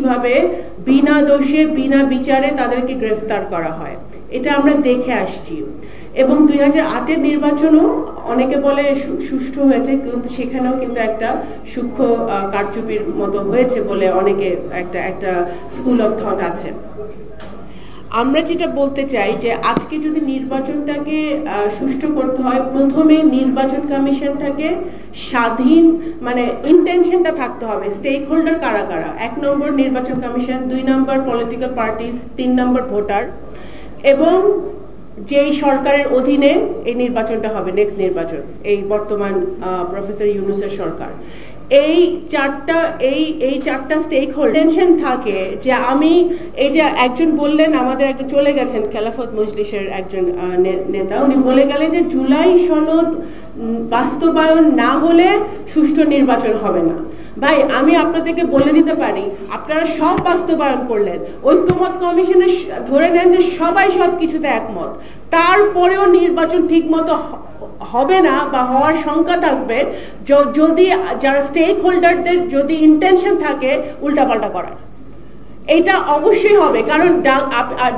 কিভাবে বিনা দোষে বিনা বিচারে তাদেরকে গ্রেফতার করা হয়, এটা আমরা দেখে আসছি। এবং 2008-এর নির্বাচনও অনেকে বলে সুষ্ঠু হয়েছে, কিন্তু সেখানেও কিন্তু একটা সূক্ষ্ম কারচুপির মতো হয়েছে বলে অনেকে একটা স্কুল অফ থট আছে। আমরা যেটা বলতে চাই যে আজকে যদি নির্বাচনটাকে সুষ্ঠু করতে হয়, প্রথমে নির্বাচন কমিশনটাকে স্বাধীন, মানে ইন্টেনশনটা থাকতে হবে স্টেক হোল্ডার কারা কারা। 1 নম্বর নির্বাচন কমিশন, 2 নম্বর পলিটিক্যাল পার্টিস, 3 নম্বর ভোটার, এবং যেই সরকারের অধীনে এই নির্বাচনটা হবে, নেক্সট নির্বাচন, এই বর্তমান প্রফেসর ইউনূসের সরকার। এই চারটা স্টেক হোল্ডার টেনশন থাকে যে আমি, এই যে একজন বললেন, আমাদের একজন চলে গেছেন খেলাফত মজলিসের একজন নেতা, উনি বলে গেলেন যে জুলাই সনদ বাস্তবায়ন না হলে সুষ্ঠু নির্বাচন হবে না। ভাই, আমি আপনাদেরকে বলে দিতে পারি, আপনারা সব বাস্তবায়ন করলেন, ঐক্যমত কমিশনে ধরে নেন যে সবাই সব কিছুতে একমত, তারপরেও নির্বাচন ঠিক মতো হবে না বা হওয়ার শঙ্কা থাকবে যদি যারা স্টেক হোল্ডারদের যদি ইন্টেনশন থাকে উল্টাপাল্টা করার। এটা অবশ্যই হবে, কারণ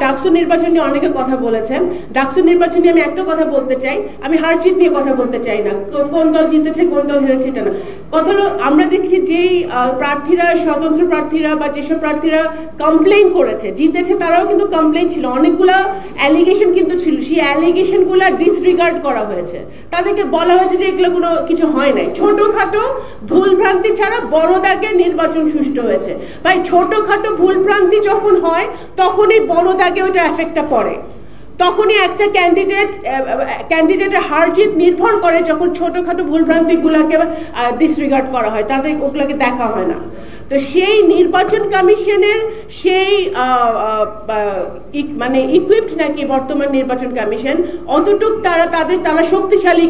ডাকসু নির্বাচন নিয়ে অনেকে কথা বলেছেন। ডাকসু নির্বাচন নিয়ে আমি একটা কথা বলতে চাই, আমি হার জিত নিয়ে কথা বলতে চাই না, কোন দল জিতেছে কোন দল হেরেছে এটা না। কথা হলো, আমরা দেখছি যেই প্রার্থীরা, স্বতন্ত্র প্রার্থীরা বা যেসব প্রার্থীরা কমপ্লেইন করেছে, জিতেছে, তারাও কিন্তু কমপ্লেইন ছিল, অনেকগুলা অ্যালিগেশন কিন্তু ছিল, সেই অ্যালিগেশনগুলো ডিসরিগার্ড করা হয়েছে, তাদেরকে বলা হয়েছে যে এগুলো কোনো কিছু হয় নাই, ছোটখাটো ভুল ভ্রান্তি ছাড়া বড় দাগে নির্বাচন সুষ্ঠু হয়েছে। ভাই, ছোটখাটো ভুল ভ্রান্তি যখন হয় তখনই বড় দাগে ওইটা এফেক্টটা পড়ে, তখনই একটা ক্যান্ডিডেটের হার জিত নির্ভর করে যখন ছোটখাটো ভুলভ্রান্তিগুলোকে ডিসরিগার্ড করা হয়, তাদের ওগুলোকে দেখা হয় না। তো সেই নির্বাচন কমিশনের সেই মানে ইকুইপড নাকি বর্তমান নির্বাচন কমিশন, অতটুক তারা শক্তিশালী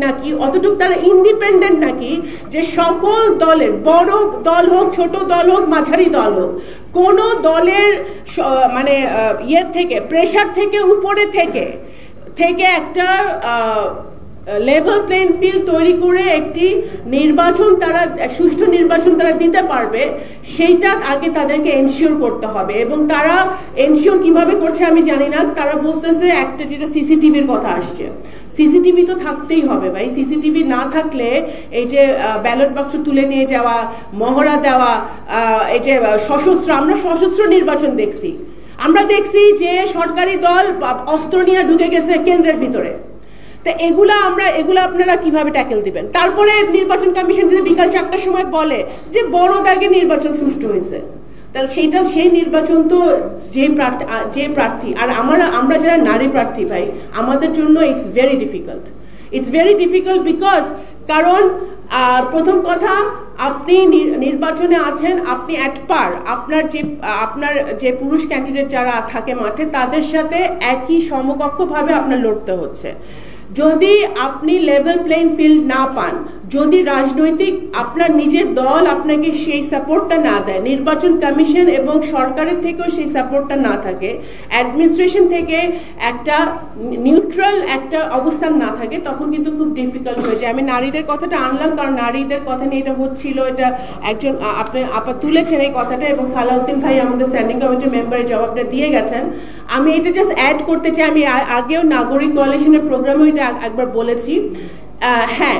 নাকি, অতটুক তারা ইন্ডিপেন্ডেন্ট নাকি, যে সকল দলের, বড় দল হোক, ছোট দল হোক, মাঝারি দল হোক, কোন দলের মানে থেকে, প্রেশার থেকে, উপরে থেকে একটা লেভেল প্লেইং ফিল্ড তৈরি করে একটি নির্বাচন, তারা সুষ্ঠু নির্বাচন তারা দিতে পারবে, সেইটা আগে তাদেরকে এনশিওর করতে হবে। এবং তারা এনশিওর কিভাবে করছে আমি জানি না, তারা বলতেছে একটা যেটা সিসিটিভির কথা আসছে, সিসিটিভি তো থাকতেই হবে ভাই। সিসিটিভি না থাকলে এই যে ব্যালট বাক্স তুলে নিয়ে যাওয়া, মহড়া দেওয়া, এই যে সশস্ত্র, আমরা সশস্ত্র নির্বাচন দেখছি, আমরা দেখছি যে সরকারি দল অস্ত্র নিয়ে ঢুকে গেছে কেন্দ্রের ভিতরে। তো এগুলা আপনারা কিভাবে ট্যাকেল দিবেন? তারপরে নির্বাচন কমিশন যদি বিকাল 4টার সময় বলে যে বড় দাগে নির্বাচন সুষ্ঠু হয়েছে, তাহলে সেই নির্বাচন তো যে প্রার্থী, আর আমরা যারা নারী প্রার্থী ভাই, আমাদের জন্য ইটস ভেরি ডিফিকাল্ট বিকজ, কারণ প্রথম কথা, আপনি নির্বাচনে আছেন, আপনি অ্যাট পার, আপনার যে পুরুষ ক্যান্ডিডেট যারা থাকে মাঠে, তাদের সাথে একই সমকক্ষভাবে আপনার লড়তে হচ্ছে। যদি আপনি লেভেল প্লেইং ফিল্ড না পান, যদি রাজনৈতিক আপনার নিজের দল আপনাকে সেই সাপোর্টটা না দেয়, নির্বাচন কমিশন এবং সরকারের থেকেও সেই সাপোর্টটা না থাকে, অ্যাডমিনিস্ট্রেশন থেকে একটা নিউট্রাল একটা অবস্থান না থাকে, তখন কিন্তু খুব ডিফিকাল্ট হয়ে যায়। আমি নারীদের কথাটা আনলাম কারণ নারীদের কথা নিয়ে এটা হচ্ছিল, এটা একজন আপা তুলেছেন এই কথাটা, এবং সালাউদ্দিন ভাই আমাদের স্ট্যান্ডিং কমিটির মেম্বারের জবাবটা দিয়ে গেছেন। আমি এটা জাস্ট অ্যাড করতে চাই, আমি আগেও নাগরিক কোয়ালিশনের প্রোগ্রামে এটা একবার বলেছি। হ্যাঁ,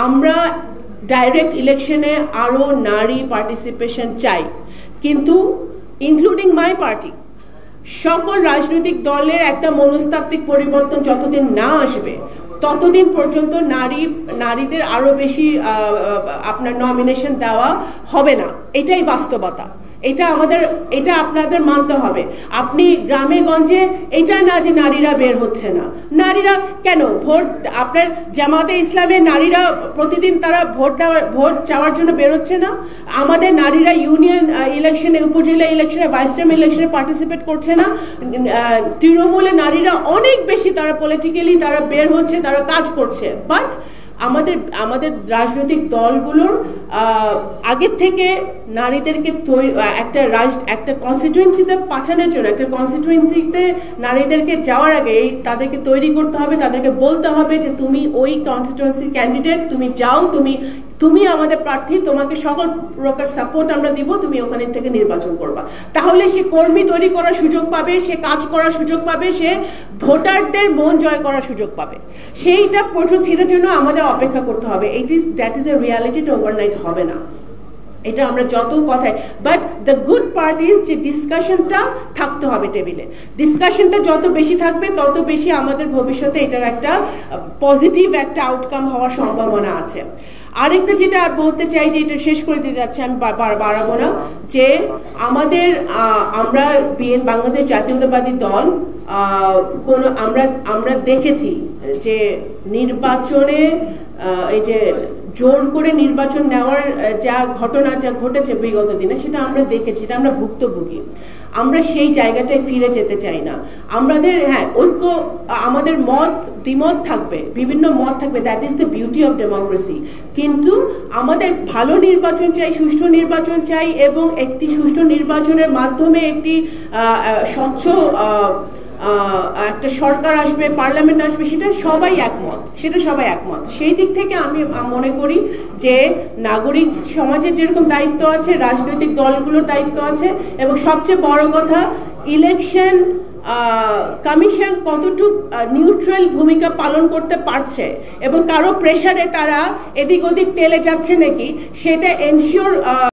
আমরা ডাইরেক্ট ইলেকশনে আরো নারী পার্টিসিপেশন চাই, কিন্তু ইনক্লুডিং মাই পার্টি, সকল রাজনৈতিক দলের একটা মনস্তাত্ত্বিক পরিবর্তন যতদিন না আসবে ততদিন পর্যন্ত নারীদের আরো বেশি আপনার নমিনেশন দেওয়া হবে না। এটাই বাস্তবতা, এটা আপনাদের মানতে হবে। আপনি গ্রামে গঞ্জে এটা না যে নারীরা বের হচ্ছে না, নারীরা কেন ভোট, আপনার জামাতে ইসলামে নারীরা প্রতিদিন তারা ভোট চাওয়ার জন্য বের হচ্ছে না? আমাদের নারীরা ইউনিয়ন ইলেকশনে, উপজেলা ইলেকশনে, ভাইস চেয়ারম্যান ইলেকশনে পার্টিসিপেট করছে না? তৃণমূলে নারীরা অনেক বেশি, তারা পলিটিক্যালি তারা বের হচ্ছে, তারা কাজ করছে। বাট আমাদের রাজনৈতিক দলগুলোর আগের থেকে নারীদেরকে একটা কনস্টিটুয়েন্সিতে পাঠানোর জন্য, একটা কনস্টিটুয়েন্সিতে নারীদেরকে যাওয়ার আগে তাদেরকে তৈরি করতে হবে, তাদেরকে বলতে হবে যে তুমি ওই কনস্টিটুয়েন্সির ক্যান্ডিডেট, তুমি যাও, তুমি তুমি আমাদের প্রার্থী, তোমাকে সকল প্রকার সাপোর্ট আমরা দিব, তুমি ওখানে থেকে নির্বাচন করবা। তাহলে সে কর্মী তৈরি করার সুযোগ পাবে, সে কাজ করার সুযোগ পাবে, সে ভোটারদের মন জয় করার সুযোগ পাবে। সেইটা পর্যন্ত সেটার জন্য আমাদের অপেক্ষা করতে হবে। That is a reality, overnight হবে না। এটা আমরা যত কথায়, but the good part is যে ডিসকাশনটা থাকতে হবে টেবিলে। ডিসকাশনটা যত বেশি থাকবে তত বেশি আমাদের ভবিষ্যতে এটার একটা পজিটিভ একটা আউটকাম হওয়ার সম্ভাবনা আছে। আরেকটা যেটা বলতে চাই, যে এটা শেষ করে দিতে যাচ্ছে, আমি বাড়াবো না, যে আমরা বাংলাদেশ জাতীয়তাবাদী দল আমরা দেখেছি যে নির্বাচনে এই যে জোর করে নির্বাচন নেওয়ার যা ঘটনা যা ঘটেছে বিগত দিনে, সেটা আমরা দেখেছি, এটা আমরা ভুক্তভোগী। আমরা সেই জায়গাটায় ফিরে যেতে চাই না। আমাদের ঐক্য, আমাদের দ্বিমত থাকবে, বিভিন্ন মত থাকবে, that is the beauty of democracy. কিন্তু আমাদের ভালো নির্বাচন চাই, সুষ্ঠু নির্বাচন চাই, এবং একটি সুষ্ঠু নির্বাচনের মাধ্যমে একটি স্বচ্ছ একটা সরকার আসবে, পার্লামেন্ট আসবে, সেটা সবাই একমত। সেই দিক থেকে আমি মনে করি যে নাগরিক সমাজের যেরকম দায়িত্ব আছে, রাজনৈতিক দলগুলোর দায়িত্ব আছে, এবং সবচেয়ে বড় কথা, ইলেকশন কমিশন কতটুকু নিউট্রাল ভূমিকা পালন করতে পারছে এবং কারো প্রেসারে তারা এদিক ওদিক টেলে যাচ্ছে নাকি, সেটা এনশিওর